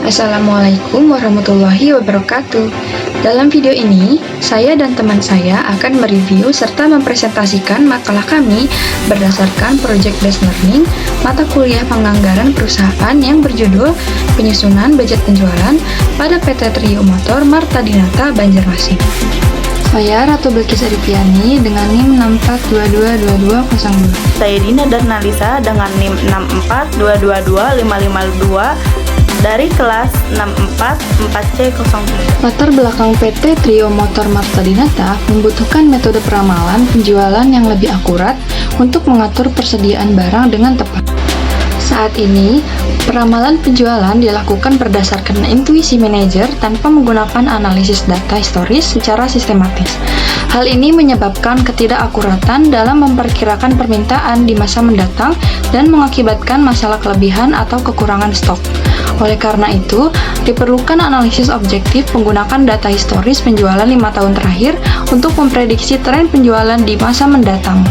Assalamualaikum warahmatullahi wabarakatuh. Dalam video ini, saya dan teman saya akan mereview serta mempresentasikan makalah kami berdasarkan Project Based Learning mata kuliah penganggaran perusahaan yang berjudul Penyusunan Budget Penjualan pada PT Trio Motor Marta Dinata Banjarmasin. Saya Ratu Bilkis Arifiani dengan NIM 64222202. Saya Dina Darnalisa dengan NIM 642222552 dari kelas 644C03. Latar belakang PT Trio Motor Marta Dinata membutuhkan metode peramalan penjualan yang lebih akurat untuk mengatur persediaan barang dengan tepat. Saat ini, peramalan penjualan dilakukan berdasarkan intuisi manajer tanpa menggunakan analisis data historis secara sistematis. Hal ini menyebabkan ketidakakuratan dalam memperkirakan permintaan di masa mendatang dan mengakibatkan masalah kelebihan atau kekurangan stok. Oleh karena itu, diperlukan analisis objektif menggunakan data historis penjualan 5 tahun terakhir untuk memprediksi tren penjualan di masa mendatang.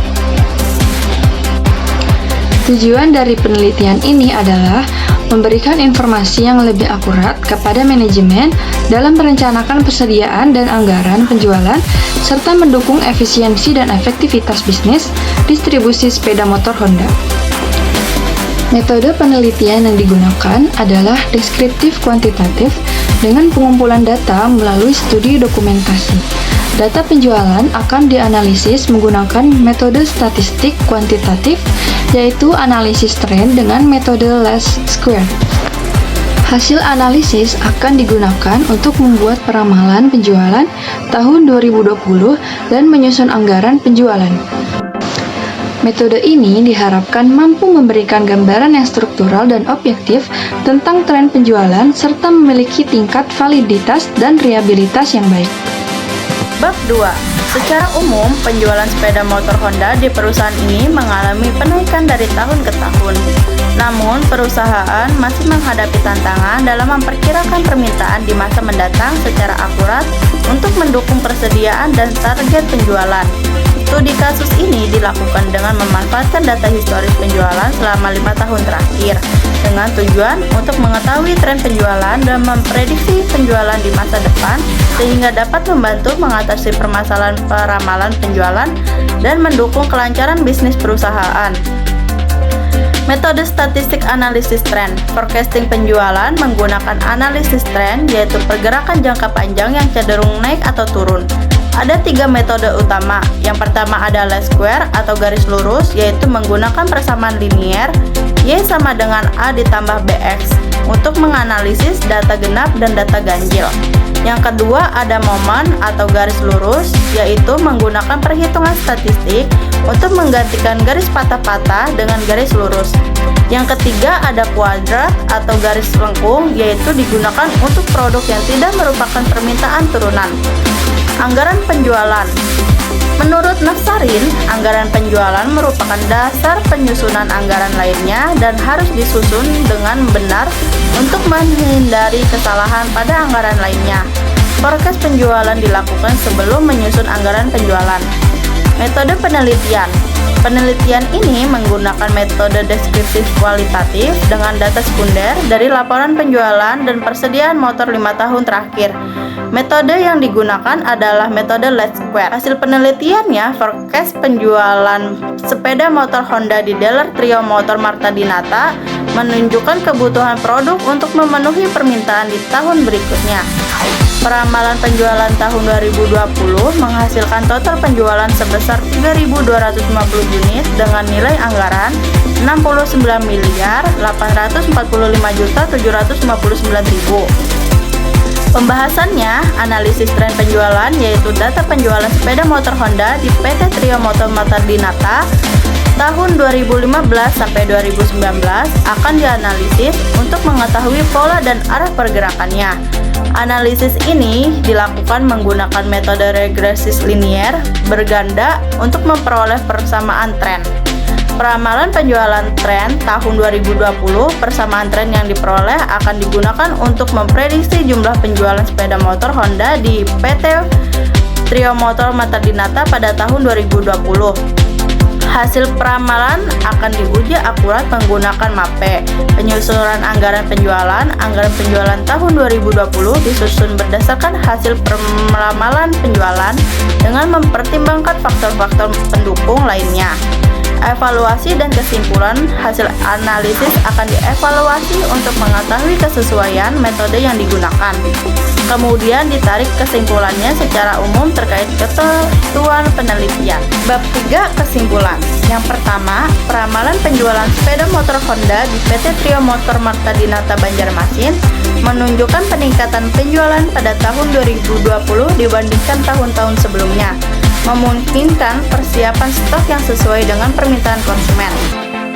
Tujuan dari penelitian ini adalah memberikan informasi yang lebih akurat kepada manajemen dalam merencanakan persediaan dan anggaran penjualan, serta mendukung efisiensi dan efektivitas bisnis distribusi sepeda motor Honda. Metode penelitian yang digunakan adalah deskriptif kuantitatif dengan pengumpulan data melalui studi dokumentasi. Data penjualan akan dianalisis menggunakan metode statistik kuantitatif, yaitu analisis tren dengan metode least square. Hasil analisis akan digunakan untuk membuat peramalan penjualan tahun 2020 dan menyusun anggaran penjualan. Metode ini diharapkan mampu memberikan gambaran yang struktural dan objektif tentang tren penjualan serta memiliki tingkat validitas dan reliabilitas yang baik. Bab 2. Secara umum, penjualan sepeda motor Honda di perusahaan ini mengalami penaikan dari tahun ke tahun. Namun, perusahaan masih menghadapi tantangan dalam memperkirakan permintaan di masa mendatang secara akurat untuk mendukung persediaan dan target penjualan. Studi kasus ini dilakukan dengan memanfaatkan data historis penjualan selama 5 tahun terakhir dengan tujuan untuk mengetahui tren penjualan dan memprediksi penjualan di masa depan sehingga dapat membantu mengatasi permasalahan peramalan penjualan dan mendukung kelancaran bisnis perusahaan. Metode statistik analisis tren. Forecasting penjualan menggunakan analisis tren, yaitu pergerakan jangka panjang yang cenderung naik atau turun. Ada 3 metode utama. Yang pertama ada least square atau garis lurus, yaitu menggunakan persamaan linier Y sama dengan A ditambah BX untuk menganalisis data genap dan data ganjil. Yang kedua ada moment atau garis lurus, yaitu menggunakan perhitungan statistik untuk menggantikan garis patah-patah dengan garis lurus. Yang ketiga ada kuadrat atau garis lengkung, yaitu digunakan untuk produk yang tidak merupakan permintaan turunan. Anggaran penjualan. Menurut Nafsarin, anggaran penjualan merupakan dasar penyusunan anggaran lainnya dan harus disusun dengan benar untuk menghindari kesalahan pada anggaran lainnya. Forecast penjualan dilakukan sebelum menyusun anggaran penjualan. Metode penelitian. Penelitian ini menggunakan metode deskriptif kualitatif dengan data sekunder dari laporan penjualan dan persediaan motor 5 tahun terakhir. Metode yang digunakan adalah metode least square. Hasil penelitiannya, forecast penjualan sepeda motor Honda di dealer Trio Motor Marta Dinata menunjukkan kebutuhan produk untuk memenuhi permintaan di tahun berikutnya. Peramalan penjualan tahun 2020 menghasilkan total penjualan sebesar 3.250 unit dengan nilai anggaran 69.845.759.000. Pembahasannya, analisis tren penjualan yaitu data penjualan sepeda motor Honda di PT Trio Motor Marta Dinata tahun 2015 sampai 2019 akan dianalisis untuk mengetahui pola dan arah pergerakannya. Analisis ini dilakukan menggunakan metode regresif linier berganda untuk memperoleh persamaan tren. Peramalan penjualan tren tahun 2020, persamaan tren yang diperoleh akan digunakan untuk memprediksi jumlah penjualan sepeda motor Honda di PT Trio Motor Marta Dinata pada tahun 2020. Hasil peramalan akan diuji akurat menggunakan MAPE. Penyusunan anggaran penjualan tahun 2020 disusun berdasarkan hasil peramalan penjualan dengan mempertimbangkan faktor-faktor pendukung lainnya. Evaluasi dan kesimpulan hasil analisis akan dievaluasi untuk mengetahui kesesuaian metode yang digunakan. Kemudian ditarik kesimpulannya secara umum terkait ketentuan penelitian. Bab 3 kesimpulan. Yang pertama, peramalan penjualan sepeda motor Honda di PT Trio Motor Marta Dinata Banjarmasin menunjukkan peningkatan penjualan pada tahun 2020 dibandingkan tahun-tahun sebelumnya, memungkinkan persiapan stok yang sesuai dengan permintaan konsumen.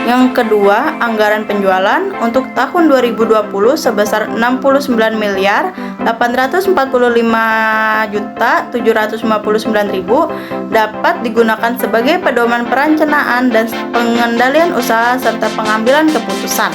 Yang kedua, anggaran penjualan untuk tahun 2020 sebesar 69.845.759.000 dapat digunakan sebagai pedoman perencanaan dan pengendalian usaha serta pengambilan keputusan.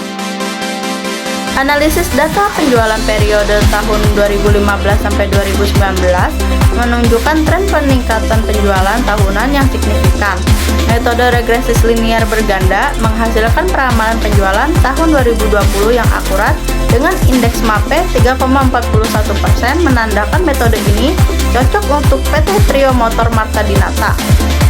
Analisis data penjualan periode tahun 2015 sampai 2019 menunjukkan tren peningkatan penjualan tahunan yang signifikan. Metode regresif linear berganda menghasilkan peramalan penjualan tahun 2020 yang akurat dengan indeks MAPE 3,41%, menandakan metode ini cocok untuk PT Trio Motor Marta Dinata.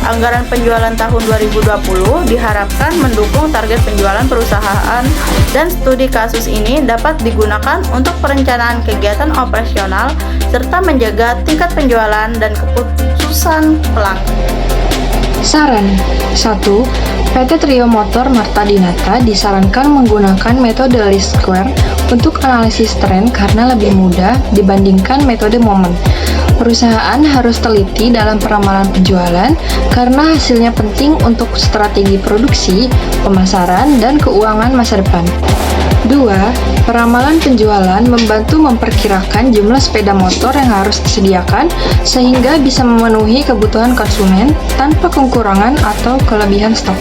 Anggaran penjualan tahun 2020 diharapkan mendukung target penjualan perusahaan dan studi kasus ini dapat digunakan untuk perencanaan kegiatan operasional serta menjaga tingkat penjualan dan keputusan pelanggan. Saran 1. PT Trio Motor Marta Dinata disarankan menggunakan metode least square untuk analisis tren karena lebih mudah dibandingkan metode momen. Perusahaan harus teliti dalam peramalan penjualan karena hasilnya penting untuk strategi produksi, pemasaran, dan keuangan masa depan. 2. Peramalan penjualan membantu memperkirakan jumlah sepeda motor yang harus disediakan sehingga bisa memenuhi kebutuhan konsumen tanpa kekurangan atau kelebihan stok.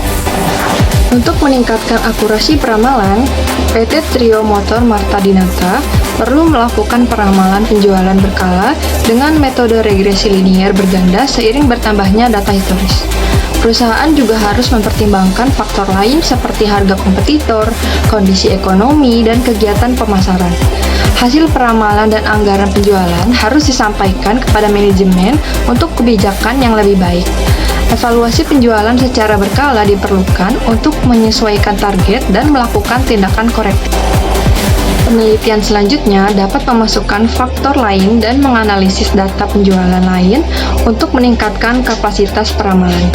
Untuk meningkatkan akurasi peramalan, PT Trio Motor Marta Dinata perlu melakukan peramalan penjualan berkala dengan metode regresi linear berganda seiring bertambahnya data historis. Perusahaan juga harus mempertimbangkan faktor lain seperti harga kompetitor, kondisi ekonomi, dan kegiatan pemasaran. Hasil peramalan dan anggaran penjualan harus disampaikan kepada manajemen untuk kebijakan yang lebih baik. Evaluasi penjualan secara berkala diperlukan untuk menyesuaikan target dan melakukan tindakan korektif. Penelitian selanjutnya dapat memasukkan faktor lain dan menganalisis data penjualan lain untuk meningkatkan kapasitas peramalan.